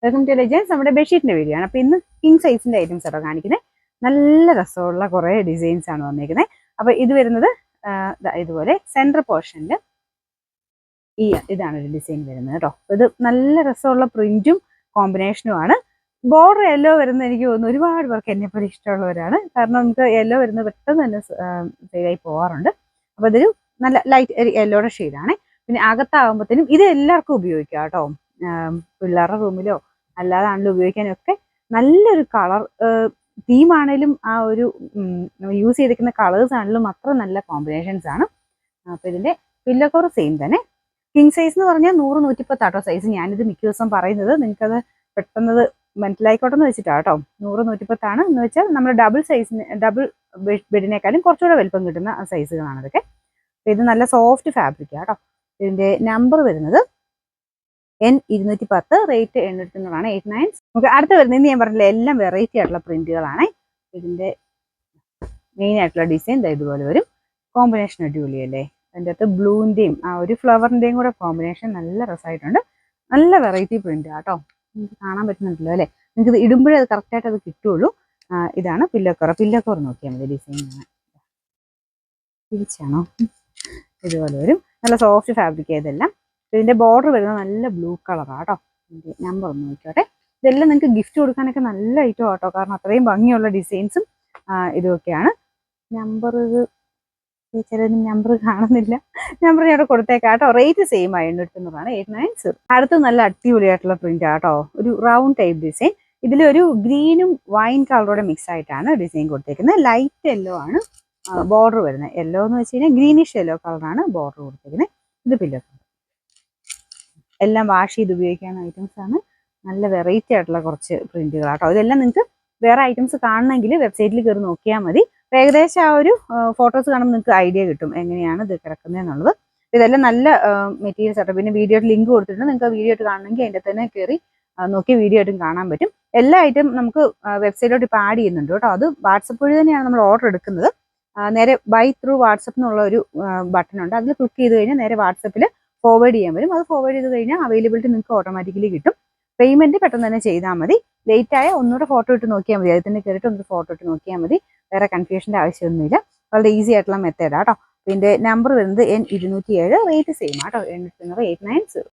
Welcome to legends. നമ്മുടെ ബെഡ്ഷീറ്റിന്റെ video ആണ്. അപ്പോൾ ഇന്ന് കിങ് സൈസിന്റെ ഐറ്റംസ് ആണോ കാണിക്കുന്നത്. നല്ല രസമുള്ള കുറേ ഡിസൈൻസ് ആണ് വന്നിരിക്കുന്നത്. അപ്പോൾ ഇത് വരുന്നത് ഇതുപോലെ സെൻട്രൽ പോർഷനിൽ ഇതാണ് ഒരു ഡിസൈൻ വരുന്നത് കേട്ടോ. ഇത് നല്ല രസമുള്ള പ്രിന്റും കോമ്പിനേഷനും ആണ്. ബോർഡർ യെല്ലോ വരുന്നത് എനിക്ക് തോന്നുന്നു ഒരുപാട് പേർക്ക് എന്നെപ്പോലെ ഇഷ്ടമുള്ളവരാണ്. കാരണം നമുക്ക് യെല്ലോ വരുന്നത് പെട്ടെന്ന് തന്നെ ശരിയായി പോകാറുണ്ട്. അപ്പോൾ ഇതൊരു നല്ല ലൈറ്റ് യെല്ലോയുടെ ഷെയ്ഡാണ്. പിന്നെ അകത്താകുമ്പോഴത്തേനും ഇത് എല്ലാവർക്കും ഉപയോഗിക്കാം കേട്ടോ. പിള്ളേരുടെ റൂമിലോ അല്ലാതാണെങ്കിലും ഉപയോഗിക്കാനൊക്കെ നല്ലൊരു കളർ തീമാണേലും ആ ഒരു യൂസ് ചെയ്തിരിക്കുന്ന കളേഴ്സ് ആണെങ്കിലും അത്ര നല്ല കോമ്പിനേഷൻസ് ആണ്. അപ്പോൾ ഇതിൻ്റെ പില്ലോ കവർ സെയിം തന്നെ. കിങ് സൈസ് എന്ന് പറഞ്ഞാൽ 100-110 ആട്ടോ സൈസ്. ഞാനിത് മിക്ക ദിവസം പറയുന്നത് നിങ്ങൾക്കത് പെട്ടെന്നത് മനസ്സിലായിക്കോട്ടെ എന്ന് വെച്ചിട്ടാണ് കേട്ടോ. 100-110 ആണ് എന്ന് വെച്ചാൽ നമ്മൾ ഡബിൾ ബെഡിനേക്കാളും കുറച്ചുകൂടെ വലുപ്പം കിട്ടുന്ന സൈസുകളാണ് ഇതൊക്കെ. അപ്പോൾ ഇത് നല്ല സോഫ്റ്റ് ഫാബ്രിക്കാണ് കേട്ടോ. ഇതിൻ്റെ നമ്പർ വരുന്നത് N210, റേറ്റ് 800 89. നമുക്ക് അടുത്ത് വരുന്നത് ഞാൻ പറഞ്ഞില്ല എല്ലാം വെറൈറ്റി ആയിട്ടുള്ള പ്രിന്റുകളാണ്. ഇതിൻ്റെ മെയിൻ ആയിട്ടുള്ള ഡിസൈൻ ഇതുപോലെ വരും. കോമ്പിനേഷൻ അടിപൊളിയല്ലേ. അതിൻ്റെ അകത്ത് ബ്ലൂവിൻ്റെയും ആ ഒരു ഫ്ലവറിൻ്റെയും കൂടെ കോമ്പിനേഷൻ നല്ല രസമായിട്ടുണ്ട്. നല്ല വെറൈറ്റി പ്രിന്റ് ആട്ടോ. നിങ്ങൾക്ക് കാണാൻ പറ്റുന്നുണ്ടല്ലോ അല്ലേ. നിങ്ങൾക്ക് ഇത് ഇടുമ്പോഴേ അത് കറക്റ്റായിട്ട് അത് കിട്ടുള്ളൂ. ഇതാണ് പില്ലോ കവർ നോക്കിയാൽ മതി. ഡിസൈൻ തിരിച്ചാണോ ഇതുപോലെ വരും. നല്ല സോഫ്റ്റ് ഫാബ്രിക് ഇതെല്ലാം. ഇതിൻ്റെ ബോർഡർ വരുന്നത് നല്ല ബ്ലൂ കളറാണ് കേട്ടോ. ഇതിൻ്റെ നമ്പർ ഒന്ന് നോക്കിയോട്ടെ. ഇതെല്ലാം നിങ്ങൾക്ക് ഗിഫ്റ്റ് കൊടുക്കാനൊക്കെ നല്ല ഐറ്റം ആട്ടോ. കാരണം അത്രയും ഭംഗിയുള്ള ഡിസൈൻസും ഇതൊക്കെയാണ്. നമ്പർ ചിലതിന് നമ്പർ കാണുന്നില്ല. നമ്പർ ഞാൻ കൊടുത്തേക്കാം കേട്ടോ. റേറ്റ് സെയിം ആയി 800 89. അടുത്ത് നല്ല അടിപൊളിയായിട്ടുള്ള പ്രിന്റ് ആട്ടോ. ഒരു റൗണ്ട് ടൈപ്പ് ഡിസൈൻ. ഇതിലൊരു ഗ്രീനും വൈൻ കളറോടെ മിക്സ് ആയിട്ടാണ് ഡിസൈൻ കൊടുത്തേക്കുന്നത്. ലൈറ്റ് യെല്ലോ ആണ് ബോർഡർ വരുന്നത്. യെല്ലോ എന്ന് വെച്ച് കഴിഞ്ഞാൽ ഗ്രീനിഷ് യെല്ലോ കളറാണ് ബോർഡർ കൊടുത്തേക്കുന്നത്. ഇത് പില്ലോ എല്ലാം വാഷ് ചെയ്ത് ഉപയോഗിക്കാവുന്ന ഐറ്റംസ് ആണ്. നല്ല വെറൈറ്റി ആയിട്ടുള്ള കുറച്ച് പ്രിന്റുകളാട്ടോ. ഇതെല്ലാം നിങ്ങൾക്ക് വേറെ ഐറ്റംസ് കാണണമെങ്കിൽ വെബ്സൈറ്റിൽ കയറി നോക്കിയാൽ മതി. ഏകദേശം ആ ഒരു ഫോട്ടോസ് കാണുമ്പോൾ നിങ്ങൾക്ക് ഐഡിയ കിട്ടും എങ്ങനെയാണ് ഇത് കിടക്കുന്നതെന്നുള്ളത്. ഇതെല്ലാം നല്ല മെറ്റീരിയൽസ് ആട്ടോ. പിന്നെ വീഡിയോയുടെ ലിങ്ക് കൊടുത്തിട്ടുണ്ട്. നിങ്ങൾക്ക് വീഡിയോ ആയിട്ട് കാണണമെങ്കിൽ അതിൻ്റെ തന്നെ കയറി നോക്കി വീഡിയോ ആയിട്ടും കാണാൻ പറ്റും. എല്ലാ ഐറ്റം നമുക്ക് വെബ്സൈറ്റിലോട്ട് ഇപ്പോൾ ആഡ് ചെയ്യുന്നുണ്ട് കേട്ടോ. അത് വാട്സപ്പ് വഴി തന്നെയാണ് നമ്മൾ ഓർഡർ എടുക്കുന്നത്. നേരെ ബൈ ത്രൂ വാട്സപ്പ് എന്നുള്ള ഒരു ബട്ടൺ ഉണ്ട്. അതിൽ ക്ലിക്ക് ചെയ്ത് കഴിഞ്ഞാൽ നേരെ വാട്സപ്പിൽ ഫോർവേഡ് ചെയ്യാൻ വരും. അത് ഫോർവേഡ് ചെയ്ത് കഴിഞ്ഞാൽ അവൈലബിലിറ്റി നിങ്ങൾക്ക് ഓട്ടോമാറ്റിക്കലി കിട്ടും. പേയ്മെന്റ് പെട്ടെന്ന് തന്നെ ചെയ്താൽ മതി. ലേറ്റ് ആയ ഒന്നുകൂടെ ഫോട്ടോ ഇട്ട് നോക്കിയാൽ മതി. അതിൽ തന്നെ കയറിയിട്ട് ഒന്ന് ഫോട്ടോ ഇട്ട് നോക്കിയാൽ മതി. വേറെ കൺഫ്യൂഷൻ്റെ ആവശ്യമൊന്നുമില്ല. വളരെ ഈസി ആയിട്ടുള്ള മെത്തേഡാണ് കേട്ടോ. ഇതിൻ്റെ നമ്പർ വരുന്നത് N207, റേറ്റ് സെയിം ആട്ടോ. 800 89.